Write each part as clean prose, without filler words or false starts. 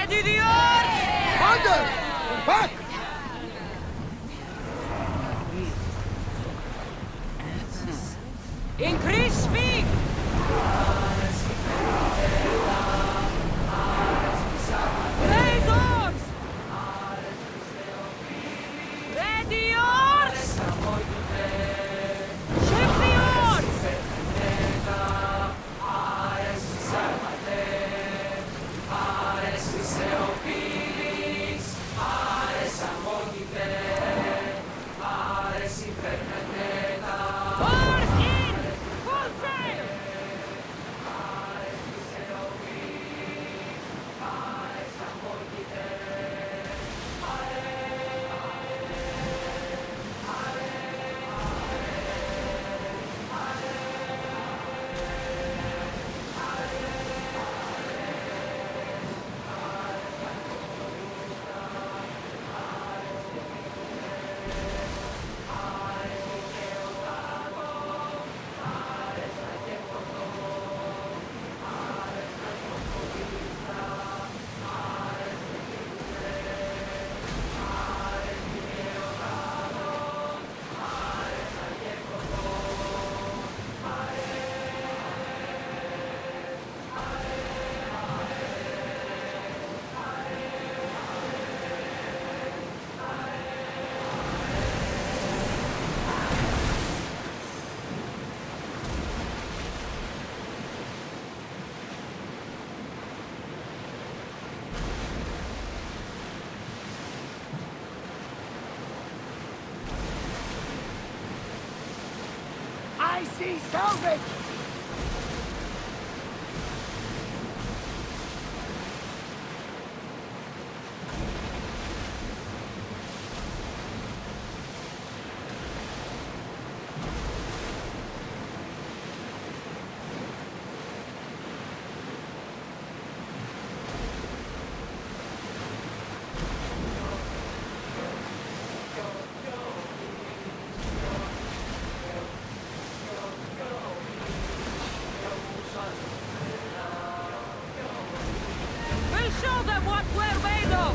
Commander! Back! Increase speed! Raise oars! Ready oars! Shift the oars! Oars in! Full sail! I see salvage! We'll show them what we're made of!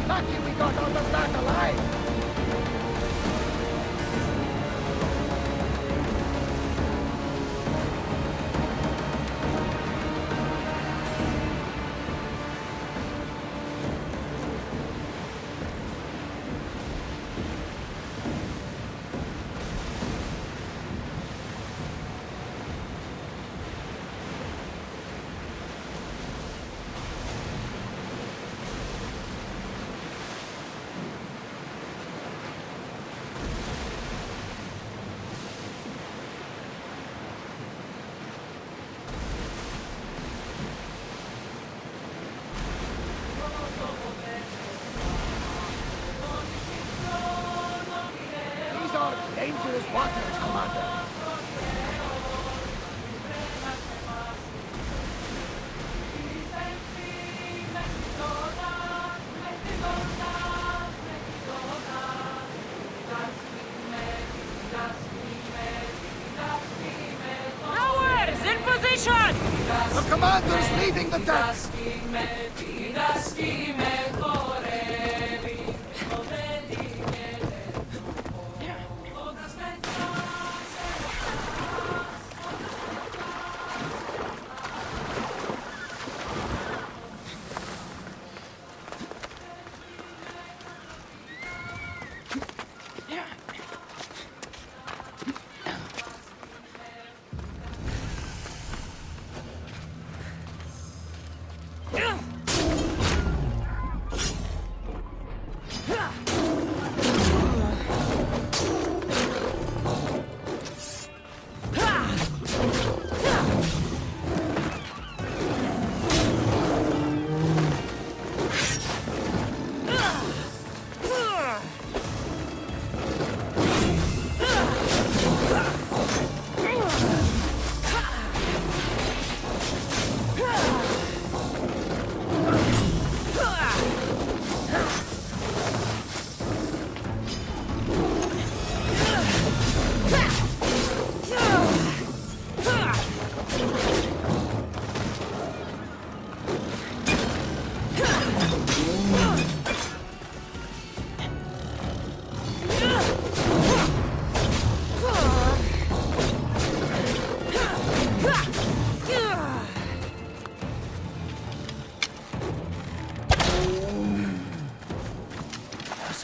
Lucky we got out of that alive! These are dangerous waters, Commander. Rowers, in position! The commander's leading the deck!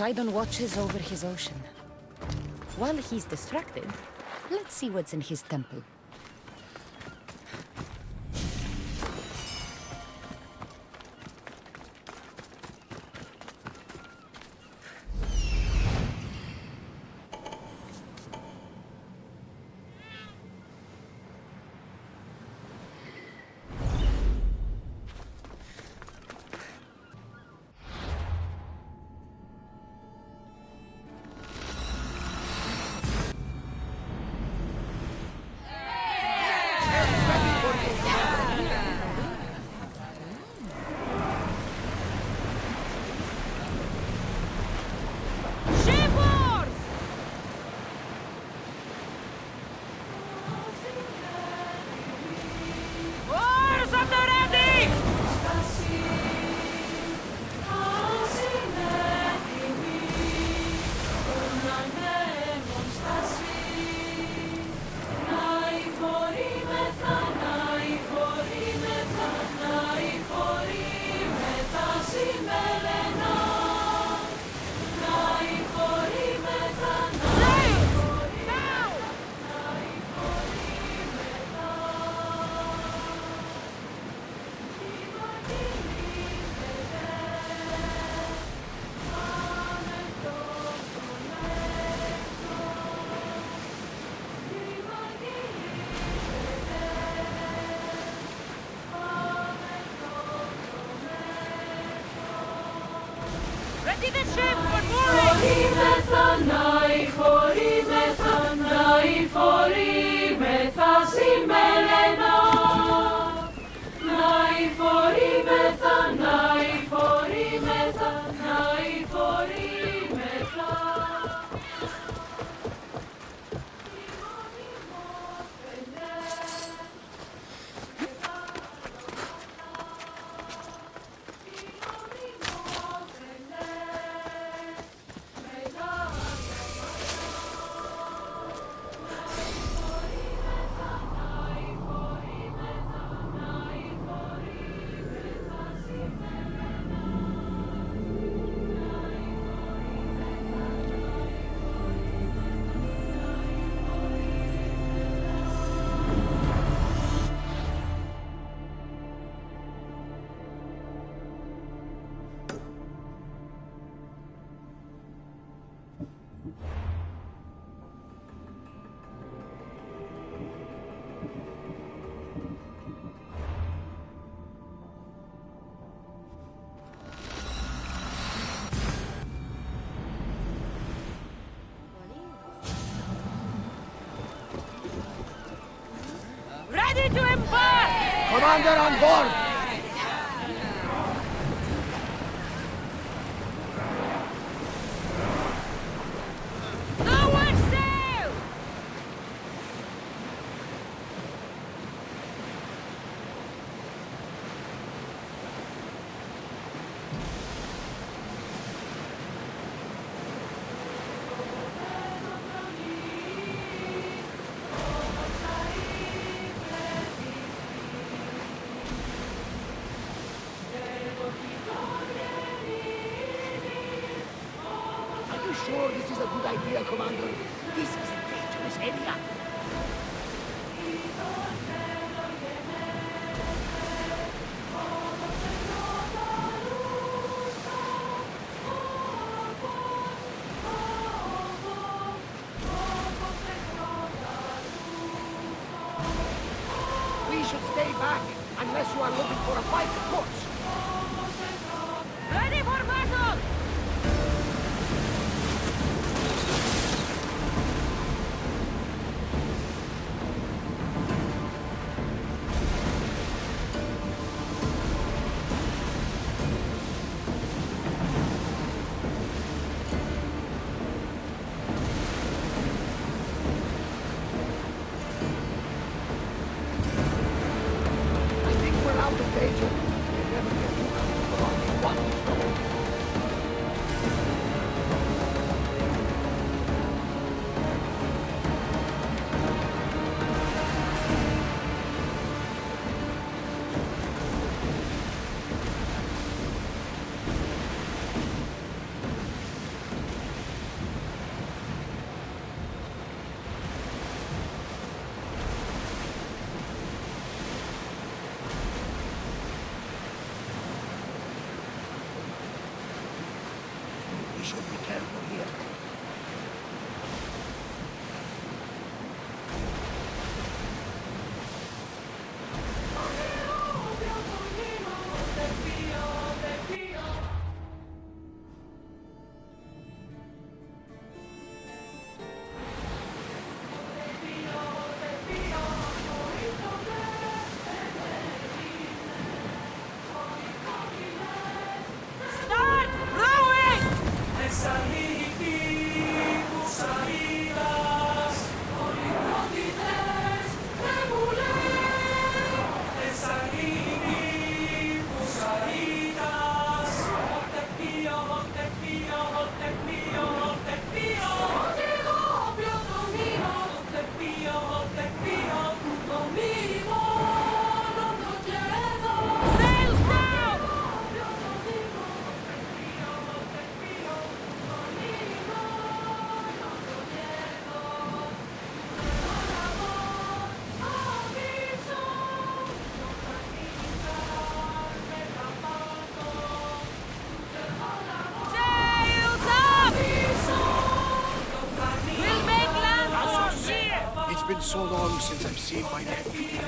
Poseidon watches over his ocean. While he's distracted, let's see what's in his temple. Ready the ship for mooring! Ready to embark! Commander on board! Lower sail! Are you sure this is a good idea, Commander? This is a dangerous area. We should stay back, unless you are looking for a fight, of course. Ready for battle! I think we're out of danger. Remember so long since I've seen my nephew.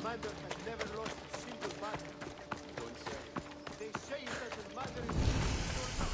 Commander has never lost a single battle. Don't say it. They say it doesn't matter if it's or not.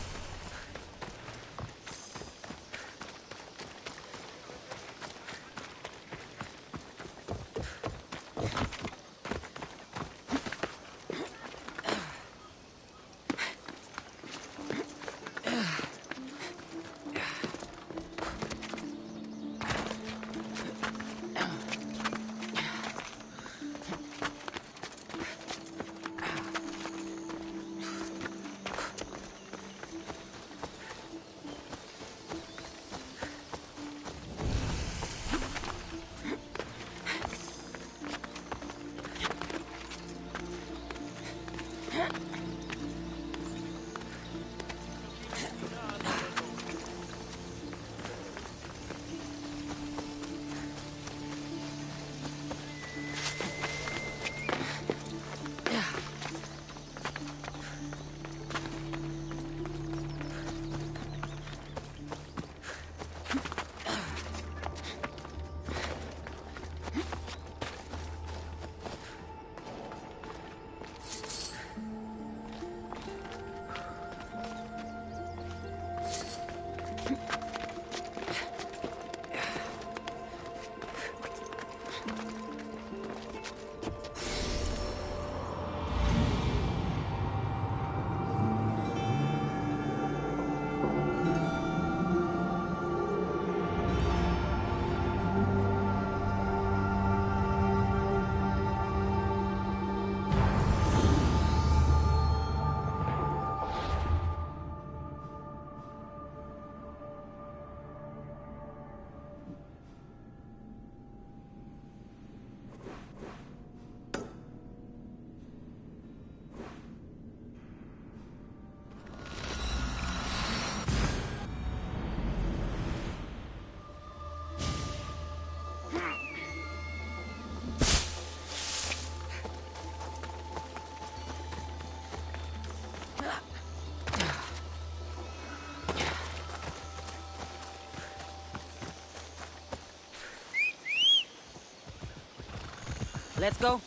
Let's go.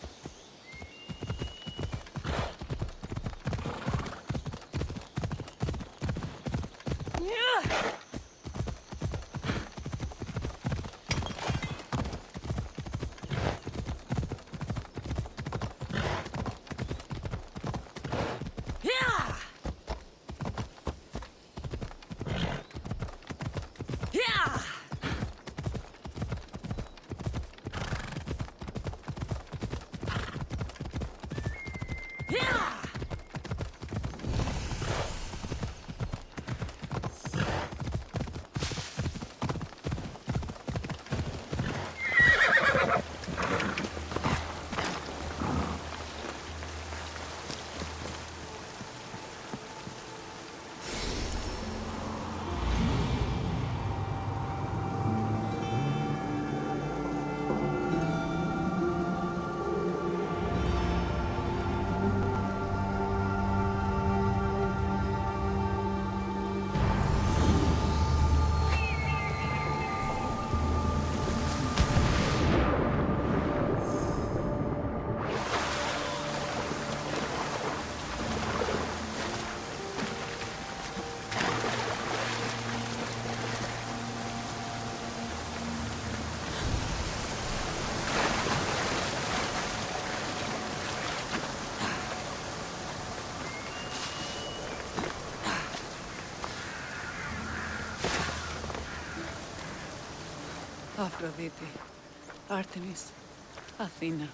Aphrodite, Artemis, Athena,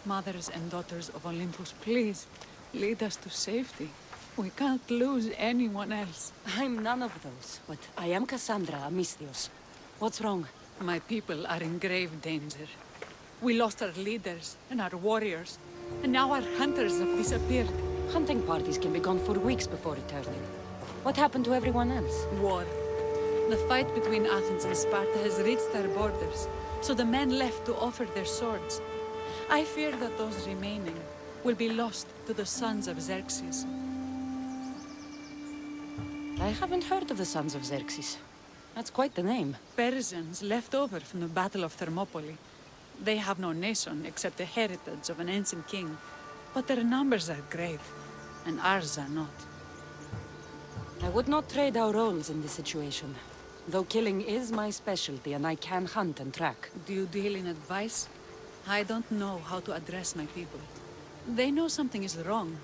mothers and daughters of Olympus, please, lead us to safety. We can't lose anyone else. I'm none of those, but I am Cassandra Amistios. What's wrong? My people are in grave danger. We lost our leaders and our warriors, and now our hunters have disappeared. Hunting parties can be gone for weeks before returning. What happened to everyone else? War. The fight between Athens and Sparta has reached our borders, so the men left to offer their swords. I fear that those remaining will be lost to the sons of Xerxes. I haven't heard of the Sons of Xerxes. That's quite the name. Persians left over from the Battle of Thermopylae. They have no nation except the heritage of an ancient king, but their numbers are great, and ours are not. I would not trade our roles in this situation. Though killing is my specialty and I can hunt and track. Do you deal in advice? I don't know how to address my people. They know something is wrong,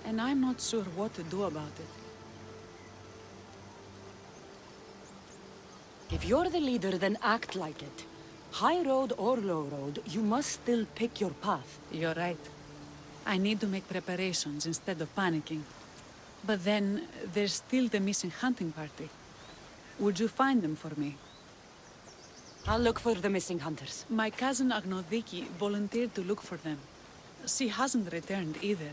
and I'm not sure what to do about it. If you're the leader, then act like it. High road or low road, you must still pick your path. You're right. I need to make preparations instead of panicking. But then, there's still the missing hunting party. Would you find them for me? I'll look for the missing hunters. My cousin Agnodiki volunteered to look for them. She hasn't returned either.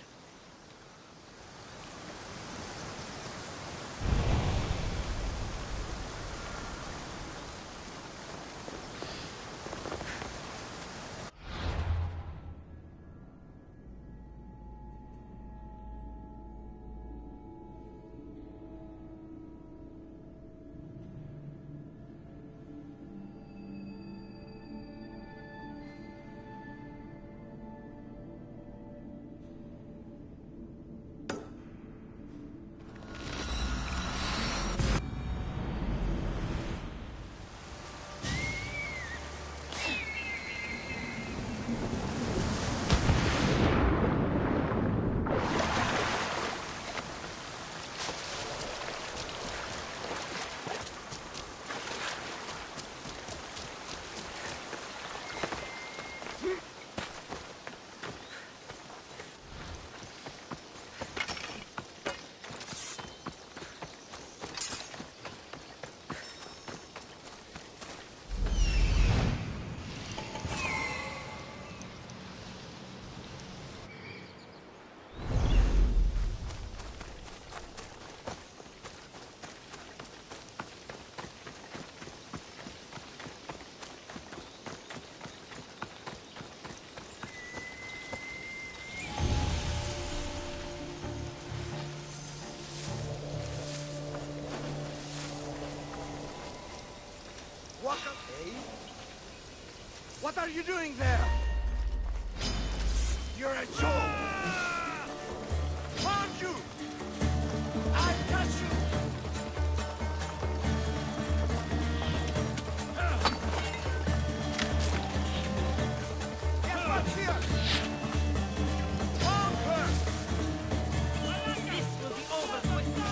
What the... Hey? What are you doing there? You're a joke! Found you! I got you! Get back here! Found her! This will be over quickly!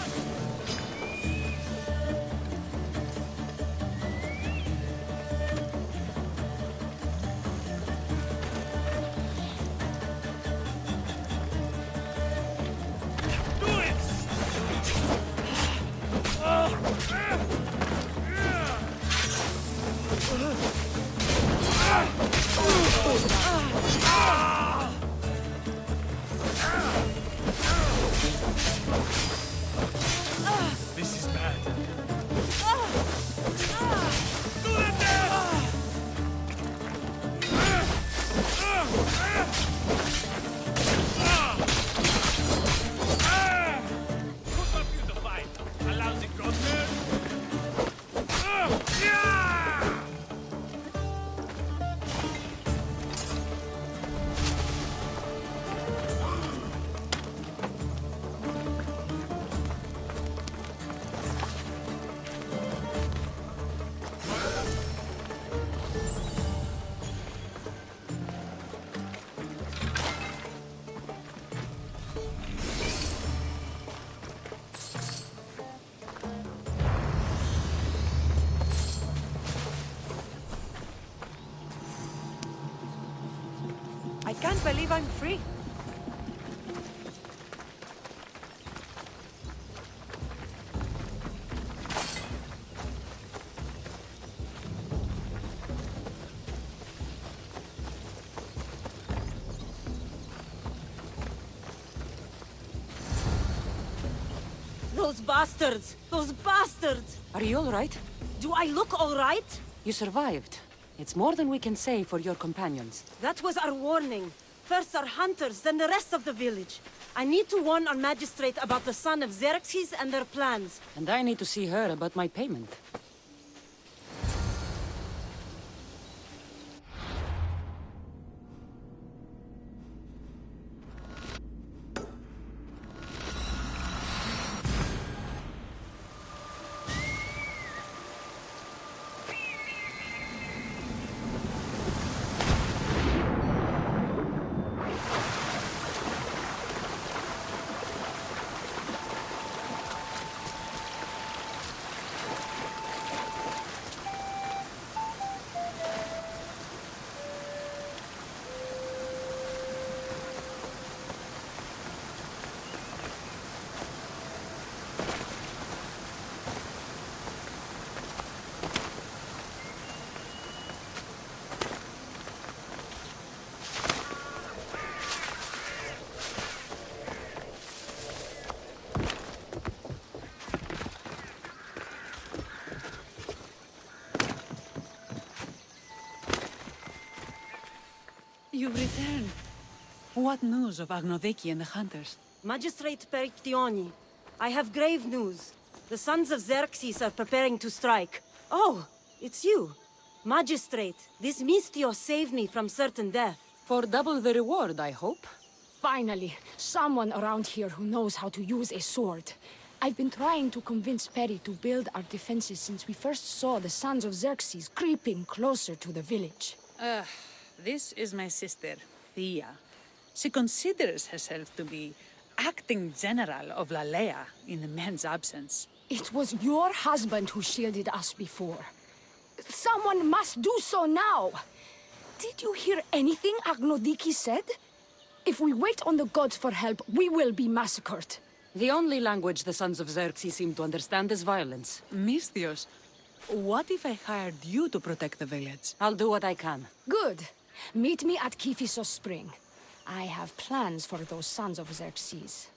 I can't believe I'm free. Those bastards! Those bastards! Are you all right? Do I look all right? You survived. It's more than we can say for your companions. That was our warning. First our hunters, then the rest of the village. I need to warn our magistrate about the son of Xerxes and their plans. And I need to see her about my payment. You've returned. What news of Agnodeki and the hunters? Magistrate Perictioni, I have grave news. The sons of Xerxes are preparing to strike. Oh, it's you. Magistrate, this Mistio saved me from certain death. For double the reward, I hope. Finally, someone around here who knows how to use a sword. I've been trying to convince Perry to build our defenses since we first saw the sons of Xerxes creeping closer to the village. This is my sister, Thea. She considers herself to be acting general of Lalea in the man's absence. It was your husband who shielded us before. Someone must do so now! Did you hear anything Agnodiki said? If we wait on the gods for help, we will be massacred. The only language the sons of Xerxes seem to understand is violence. Misthios, what if I hired you to protect the village? I'll do what I can. Good. Meet me at Kiphisos Spring. I have plans for those sons of Xerxes.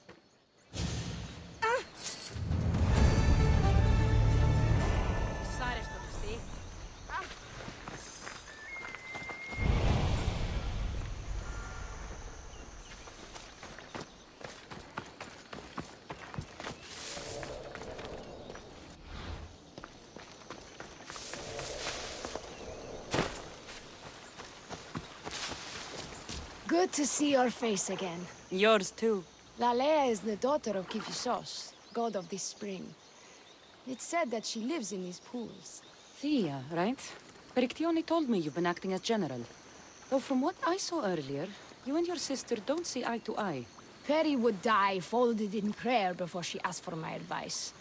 Good to see your face again. Yours too. Lalea is the daughter of Kiphisos, god of this spring. It's said that she lives in these pools. Thea, right? Perictioni told me you've been acting as general. Though from what I saw earlier, you and your sister don't see eye to eye. Perry would die folded in prayer before she asked for my advice.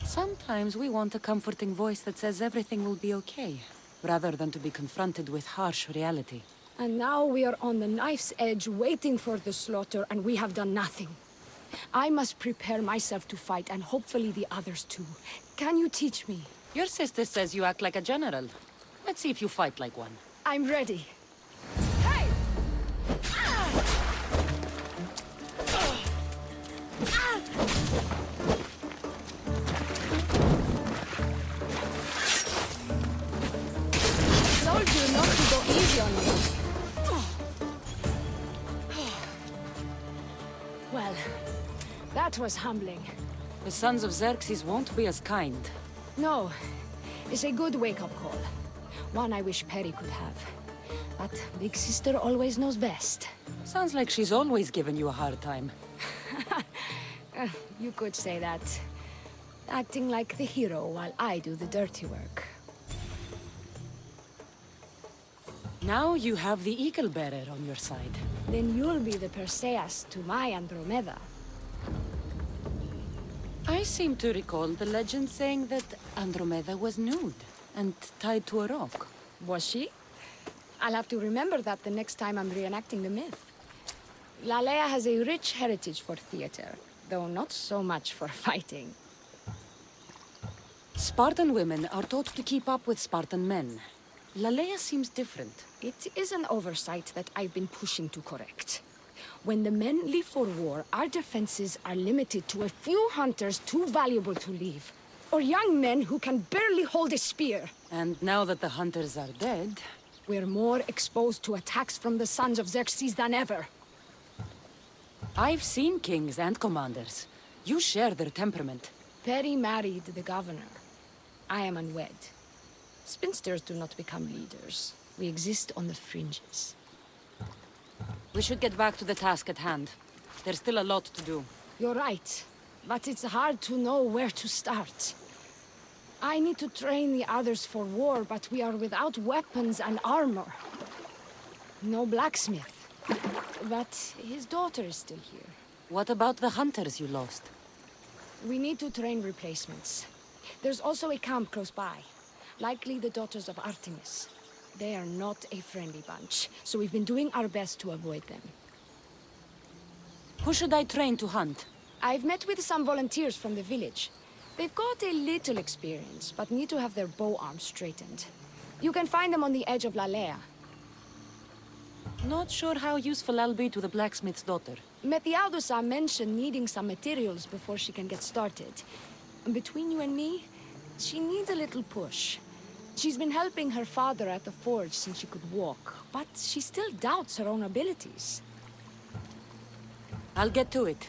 Sometimes we want a comforting voice that says everything will be okay, rather than to be confronted with harsh reality. And now we are on the knife's edge waiting for the slaughter, and we have done nothing. I must prepare myself to fight, and hopefully the others too. Can you teach me? Your sister says you act like a general. Let's see if you fight like one. I'm ready. Hey! I told you not to go easy on me. Well, that was humbling. The sons of Xerxes won't be as kind. No, it's a good wake-up call. One I wish Perry could have. But Big Sister always knows best. Sounds like she's always given you a hard time. You could say that. Acting like the hero while I do the dirty work. Now you have the Eagle-Bearer on your side. Then you'll be the Perseus to my Andromeda. I seem to recall the legend saying that Andromeda was nude and tied to a rock. Was she? I'll have to remember that the next time I'm reenacting the myth. Lalea has a rich heritage for theater, though not so much for fighting. Spartan women are taught to keep up with Spartan men. Lalea seems different. It is an oversight that I've been pushing to correct. When the men leave for war, our defenses are limited to a few hunters too valuable to leave. Or young men who can barely hold a spear. And now that the hunters are dead... We're more exposed to attacks from the sons of Xerxes than ever. I've seen kings and commanders. You share their temperament. Perry married the governor. I am unwed. Spinsters do not become leaders. We exist on the fringes. We should get back to the task at hand. There's still a lot to do. You're right, but it's hard to know where to start. I need to train the others for war, but we are without weapons and armor. No blacksmith. But his daughter is still here. What about the hunters you lost? We need to train replacements. There's also a camp close by. Likely the daughters of Artemis. They are not a friendly bunch, so we've been doing our best to avoid them. Who should I train to hunt? I've met with some volunteers from the village. They've got a little experience, but need to have their bow arms straightened. You can find them on the edge of Lalea. Not sure how useful I'll be to the blacksmith's daughter. Methiadusa mentioned needing some materials before she can get started. Between you and me, she needs a little push. She's been helping her father at the forge since she could walk, but she still doubts her own abilities. I'll get to it.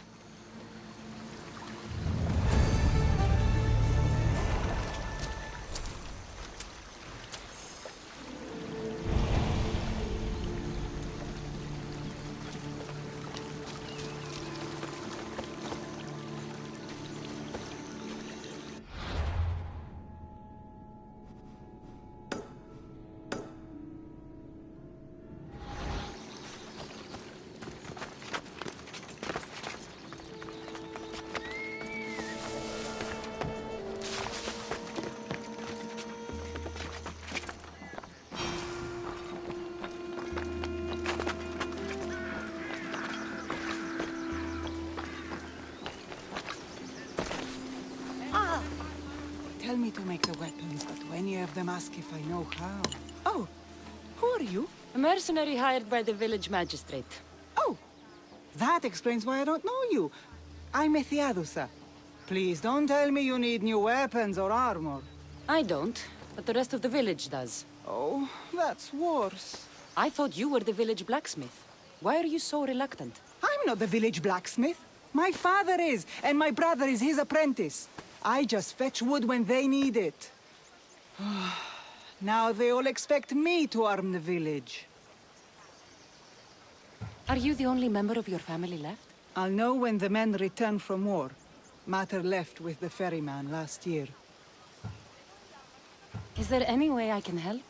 Tell me to make the weapons, but when you have them, ask if I know how. Oh, who are you? A mercenary hired by the village magistrate. Oh, that explains why I don't know you. I'm Methiadusa. Please don't tell me you need new weapons or armor. I don't, but the rest of the village does. Oh, that's worse. I thought you were the village blacksmith. Why are you so reluctant? I'm not the village blacksmith. My father is, and my brother is his apprentice. I just fetch wood when they need it. Now they all expect me to arm the village. Are you the only member of your family left? I'll know when the men return from war. Mater left with the ferryman last year. Is there any way I can help?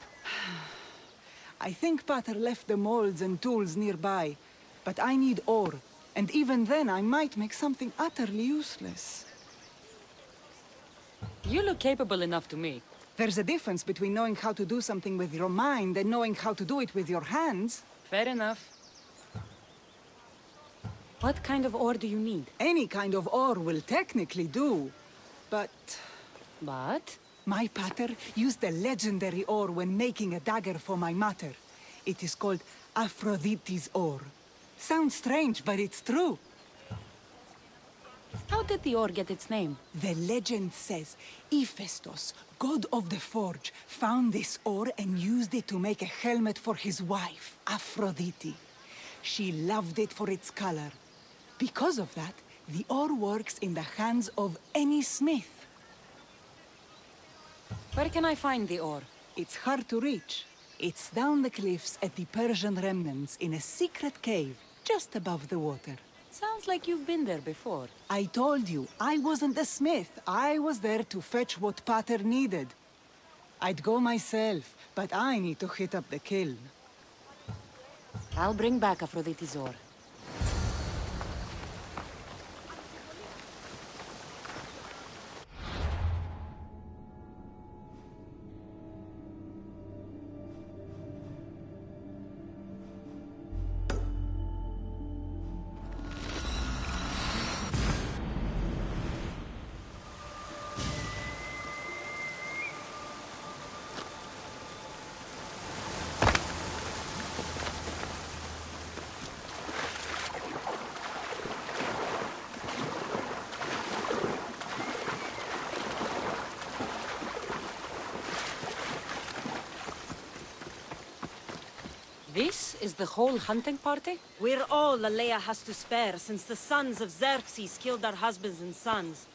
I think Pater left the molds and tools nearby, but I need ore, and even then I might make something utterly useless. You look capable enough to me. There's a difference between knowing how to do something with your mind and knowing how to do it with your hands. Fair enough. What kind of ore do you need? Any kind of ore will technically do, but... But? My pater used the legendary ore when making a dagger for my mater. It is called Aphrodite's ore. Sounds strange, but it's true. How did the ore get its name? The legend says Hephaestus, god of the forge, found this ore and used it to make a helmet for his wife, Aphrodite. She loved it for its color. Because of that, the ore works in the hands of any smith. Where can I find the ore? It's hard to reach. It's down the cliffs at the Persian remnants in a secret cave, just above the water. Sounds like you've been there before. I told you, I wasn't a smith. I was there to fetch what Pater needed. I'd go myself, but I need to hit up the kiln. I'll bring back Aphrodite's ore. This is the whole hunting party? We're all Aleia has to spare since the sons of Xerxes killed our husbands and sons.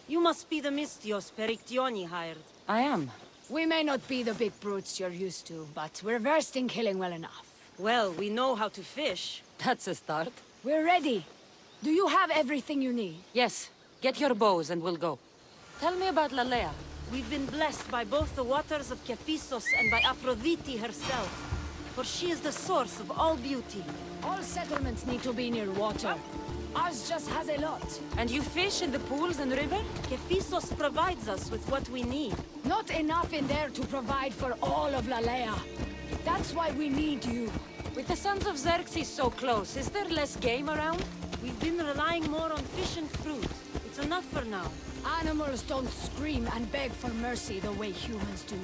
You must be the Mystios Perictioni hired. I am. We may not be the big brutes you're used to, but we're versed in killing well enough. Well, we know how to fish. That's a start. We're ready. Do you have everything you need? Yes. Get your bows and we'll go. Tell me about Lalea. We've been blessed by both the waters of Kephisos and by Aphrodite herself. For she is the source of all beauty. All settlements need to be near water. Ours just has a lot. And you fish in the pools and river? Kephisos provides us with what we need. Not enough in there to provide for all of Lalea. That's why we need you. With the sons of Xerxes so close, is there less game around? We've been relying more on fish and fruit. It's enough for now. Animals don't scream and beg for mercy the way humans do.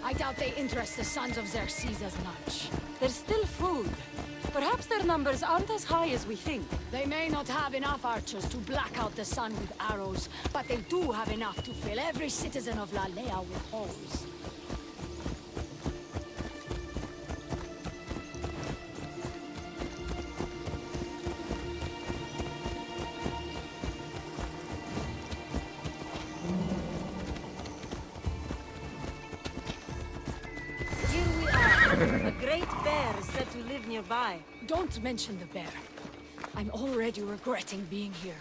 I doubt they interest the sons of Xerxes as much. There's still food. Perhaps their numbers aren't as high as we think. They may not have enough archers to black out the sun with arrows, but they do have enough to fill every citizen of Lalea with holes. Here we are. A great bear is said to live nearby. Don't mention the bear. I'm already regretting being here.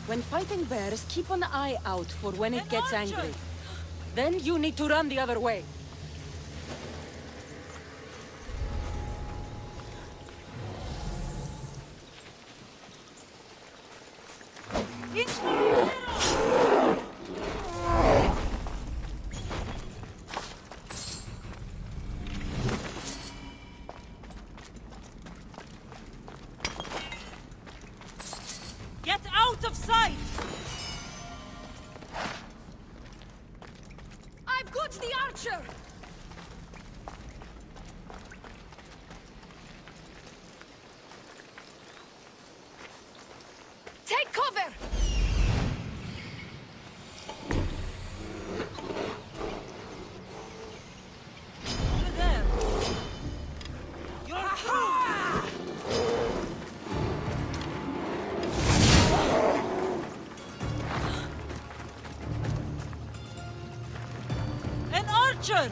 When fighting bears, keep an eye out for when it gets angry. Then you need to run the other way. Get out of sight! I've got the archer! Take cover! Over there! You're through! An archer!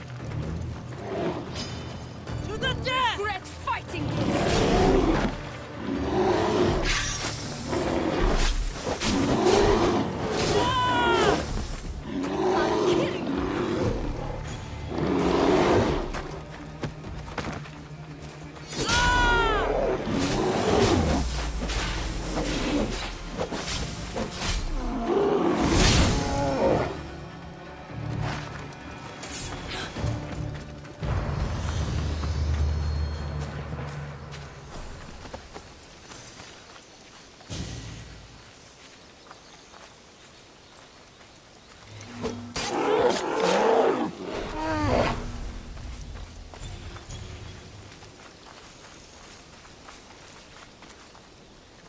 To the death! Great fighting!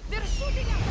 They're shooting at us!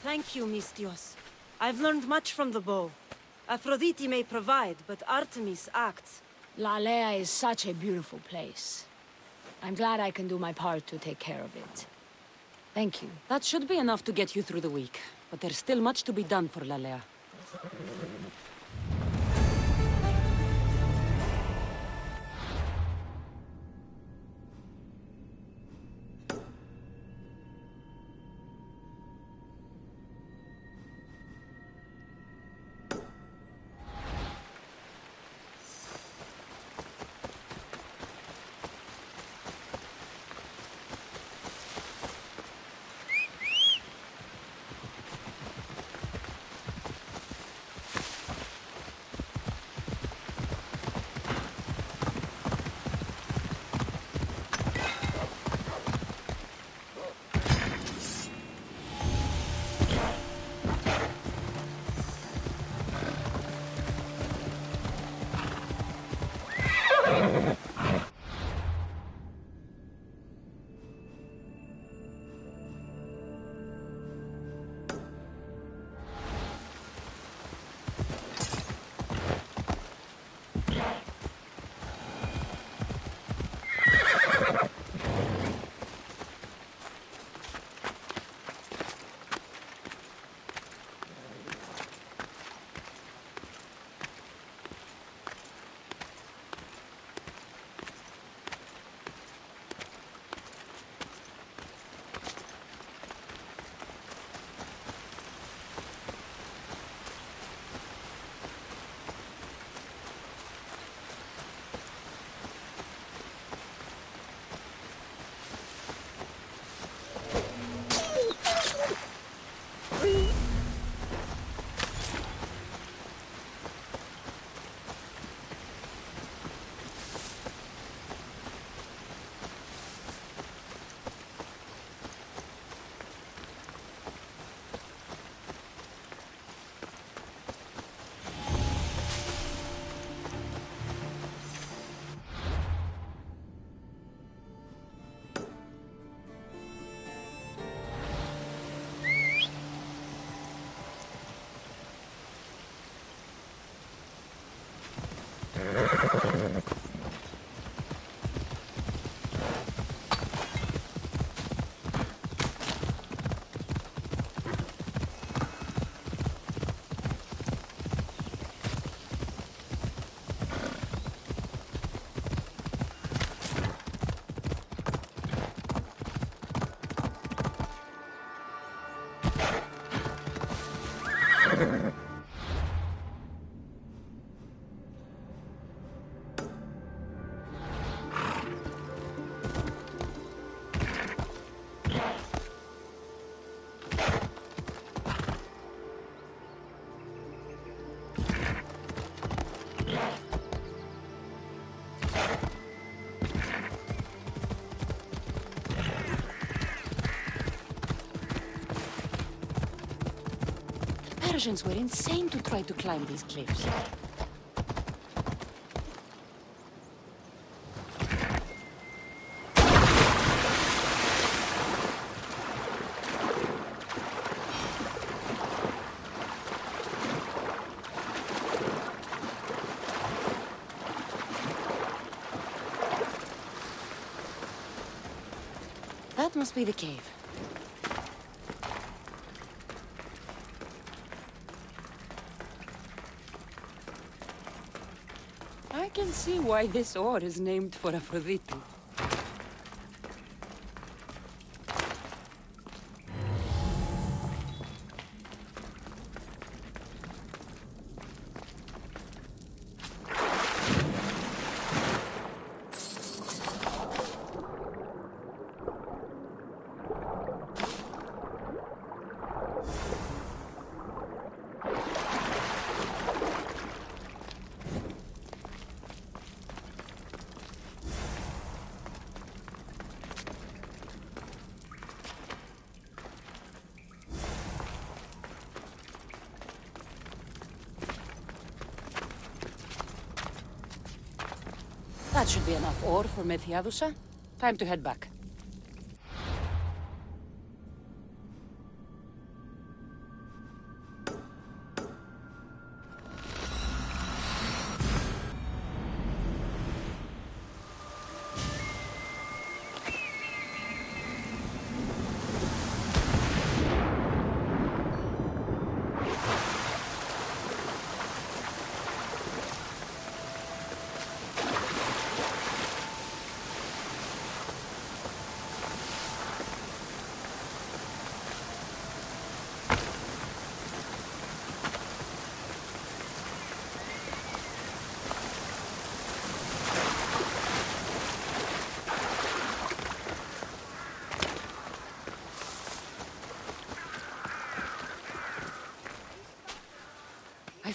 Thank you, Mystios. I've learned much from the bow. Aphrodite may provide, but Artemis acts. Lalea is such a beautiful place. I'm glad I can do my part to take care of it. Thank you. That should be enough to get you through the week. But there's still much to be done for Lalea. Persians were insane to try to climb these cliffs. That must be the cave. I can see why this ore is named for Aphrodite. That should be enough ore for Methiadusa. Time to head back.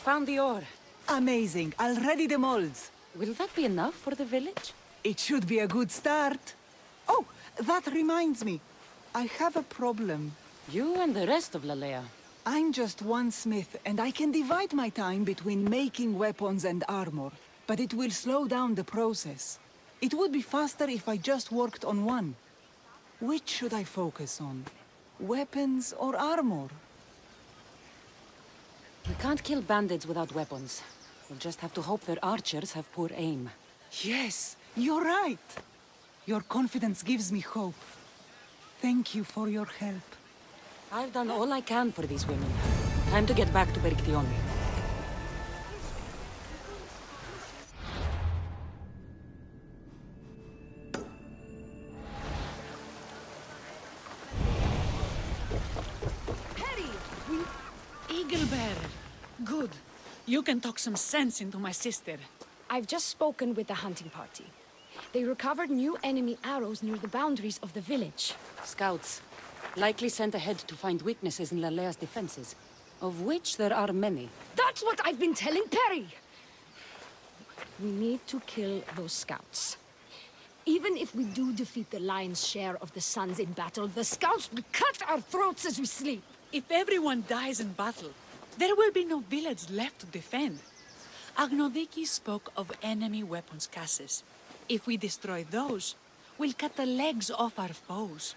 found the ore. Amazing. I'll ready the molds. Will that be enough for the village? It should be a good start. Oh, that reminds me. I have a problem. You and the rest of Lalea. I'm just one smith, and I can divide my time between making weapons and armor. But it will slow down the process. It would be faster if I just worked on one. Which should I focus on? Weapons or armor? We can't kill bandits without weapons. We'll just have to hope their archers have poor aim. Yes, you're right. Your confidence gives me hope. Thank you for your help. I've done all I can for these women. Time to get back to Berictione. Eaglebearer. Good. You can talk some sense into my sister. I've just spoken with the hunting party. They recovered new enemy arrows near the boundaries of the village. Scouts. Likely sent ahead to find weaknesses in Lalea's defenses. Of which there are many. That's what I've been telling Perry! We need to kill those scouts. Even if we do defeat the lion's share of the Suns in battle, the scouts will cut our throats as we sleep. If everyone dies in battle, there will be no village left to defend. Agnodiki spoke of enemy weapons cases. If we destroy those, we'll cut the legs off our foes.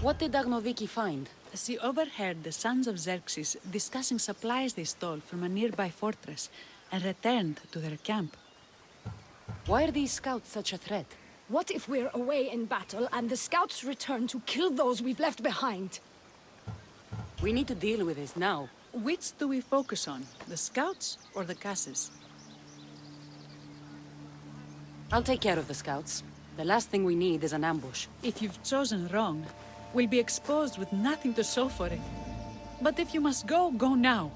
What did Agnoviki find? She overheard the sons of Xerxes discussing supplies they stole from a nearby fortress and returned to their camp. Why are these scouts such a threat? What if we're away in battle and the scouts return to kill those we've left behind? We need to deal with this now. Which do we focus on, the scouts or the casses? I'll take care of the scouts. The last thing we need is an ambush. If you've chosen wrong, we'll be exposed with nothing to show for it. But if you must go, go now.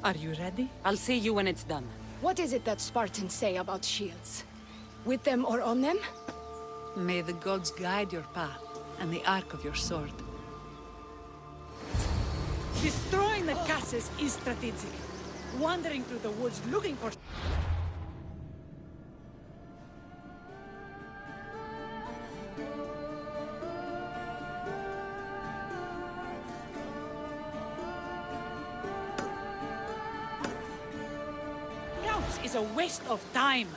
Are you ready? I'll see you when it's done. What is it that Spartans say about shields? With them or on them? May the gods guide your path and the arc of your sword. Destroying the casses is strategic. Wandering through the woods looking for... Scouts is a waste of time.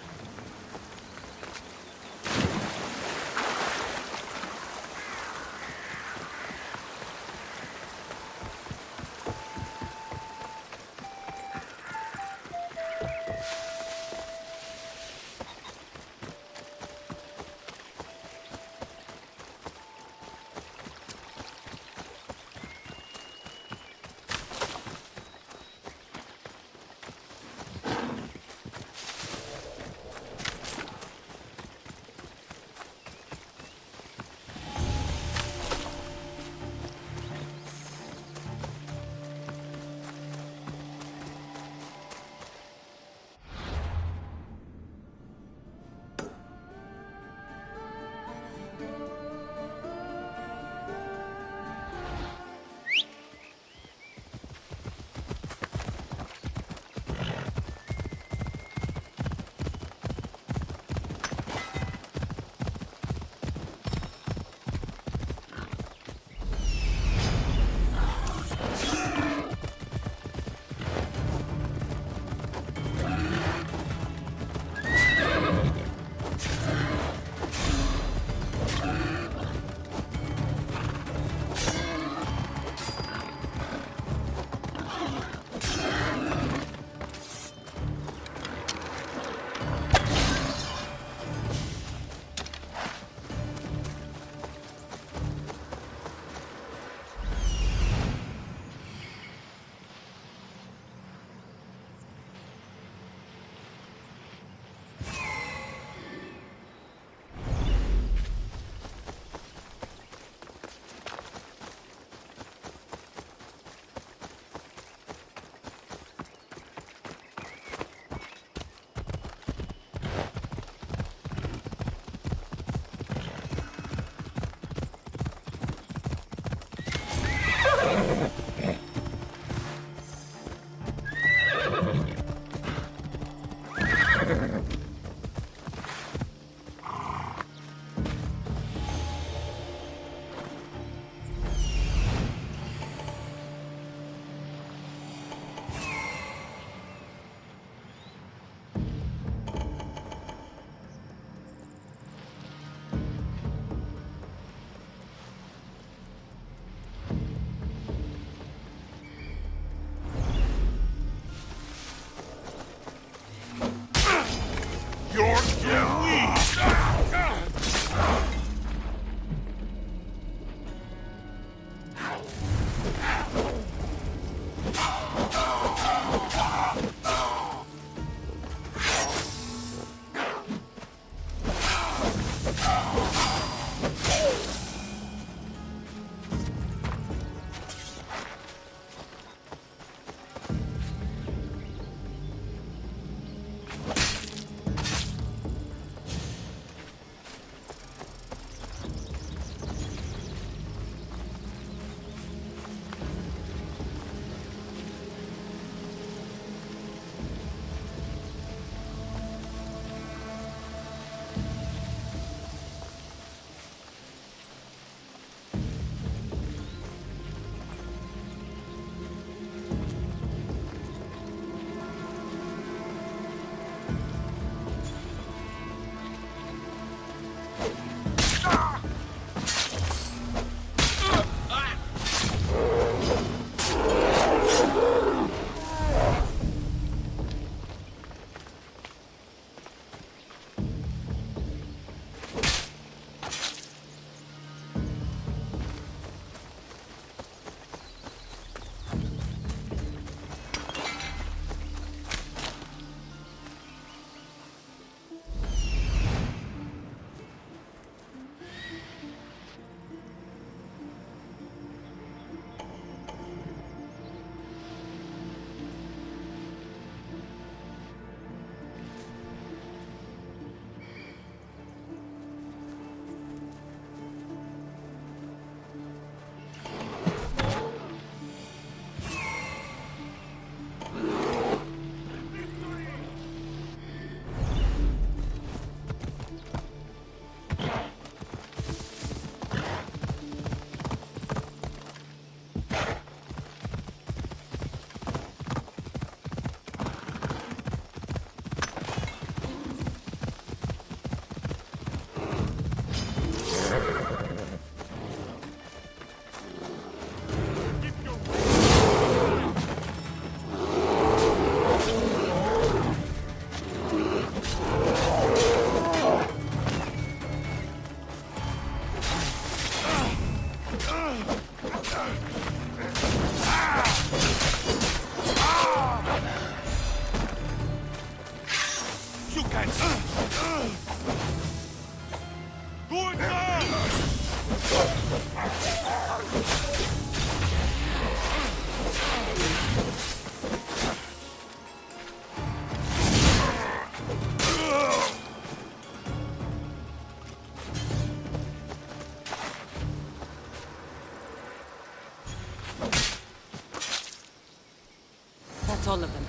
That's all of them.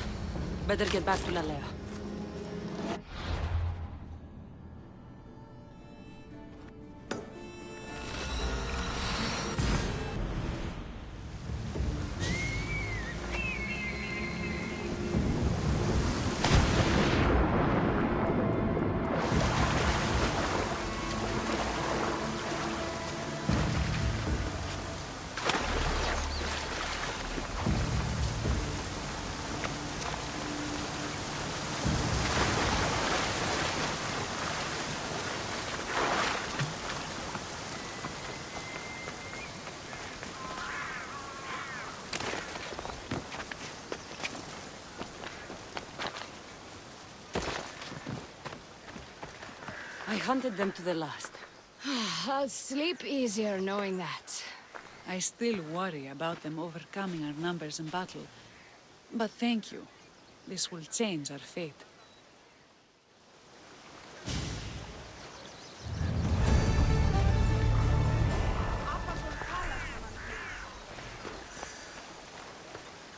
Better get back to Lalea. I hunted them to the last. I'll sleep easier knowing that. I still worry about them overcoming our numbers in battle. But thank you. This will change our fate.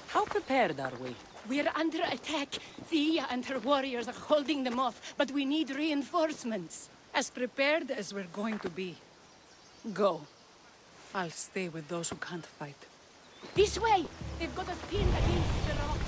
How prepared are we? We're under attack. Thea and her warriors are holding them off, but we need reinforcements. As prepared as we're going to be. Go. I'll stay with those who can't fight. This way! They've got us pinned against the rocks.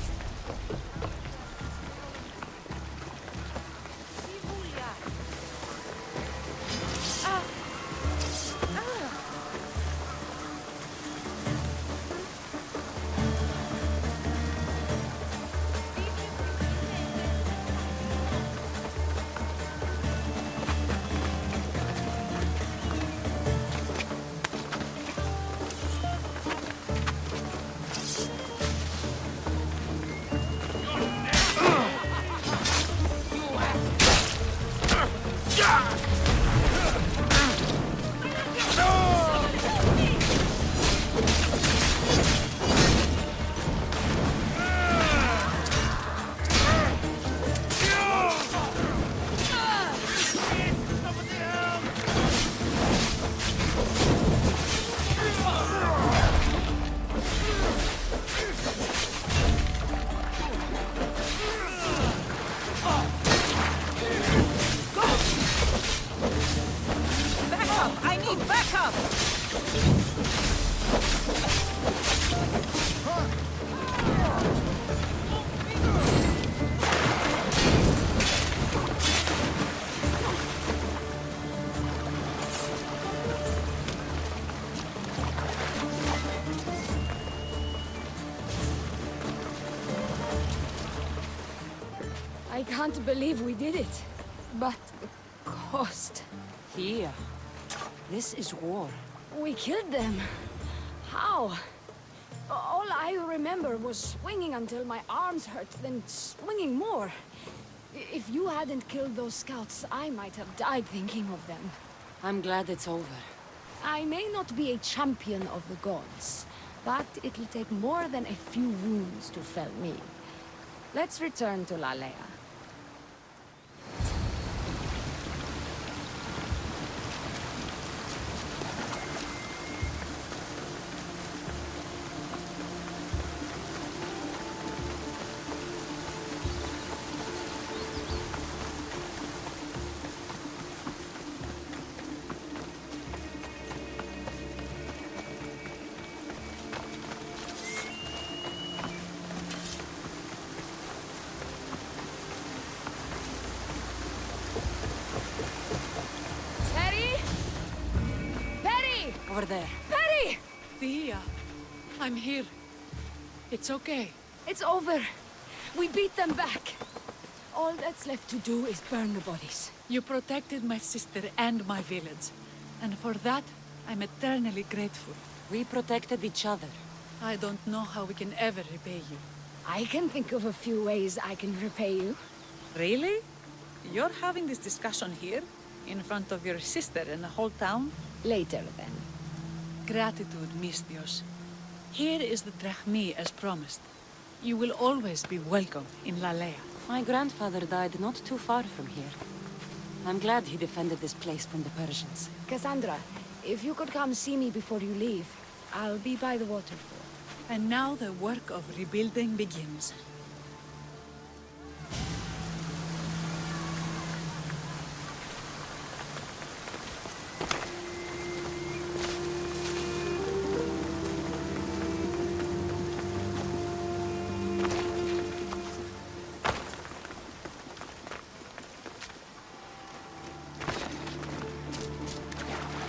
I can't believe we did it. But the cost. Here. This is war. We killed them. How? All I remember was swinging until my arms hurt, then swinging more. If you hadn't killed those scouts, I might have died thinking of them. I'm glad it's over. I may not be a champion of the gods, but it'll take more than a few wounds to fell me. Let's return to Lalea. Over there. Perry! Thea, I'm here. It's okay. It's over. We beat them back. All that's left to do is burn the bodies. You protected my sister and my village. And for that, I'm eternally grateful. We protected each other. I don't know how we can ever repay you. I can think of a few ways I can repay you. Really? You're having this discussion here? In front of your sister and the whole town? Later, then. Gratitude, Misthios. Here is the drachmi as promised. You will always be welcome in Lalea. My grandfather died not too far from here. I'm glad he defended this place from the Persians. Cassandra, if you could come see me before you leave, I'll be by the waterfall. And now the work of rebuilding begins.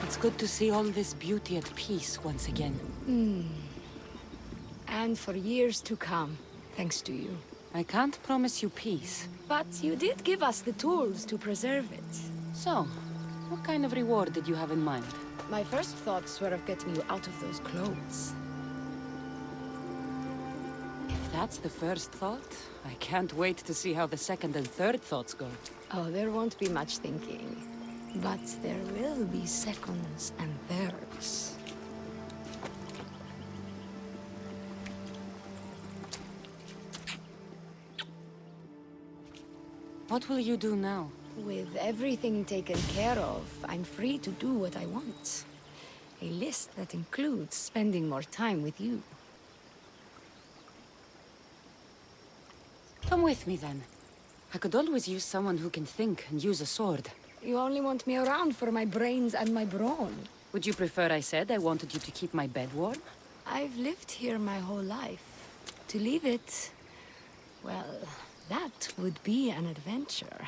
It's good to see all this beauty at peace once again. And for years to come, thanks to you. I can't promise you peace. But you did give us the tools to preserve it. So, what kind of reward did you have in mind? My first thoughts were of getting you out of those clothes. If that's the first thought, I can't wait to see how the second and third thoughts go. Oh, there won't be much thinking. But there will be seconds and thirds. What will you do now? With everything taken care of, I'm free to do what I want. A list that includes spending more time with you. Come with me then. I could always use someone who can think and use a sword. You only want me around for my brains and my brawn. Would you prefer I said I wanted you to keep my bed warm? I've lived here my whole life. To leave it, well, that would be an adventure.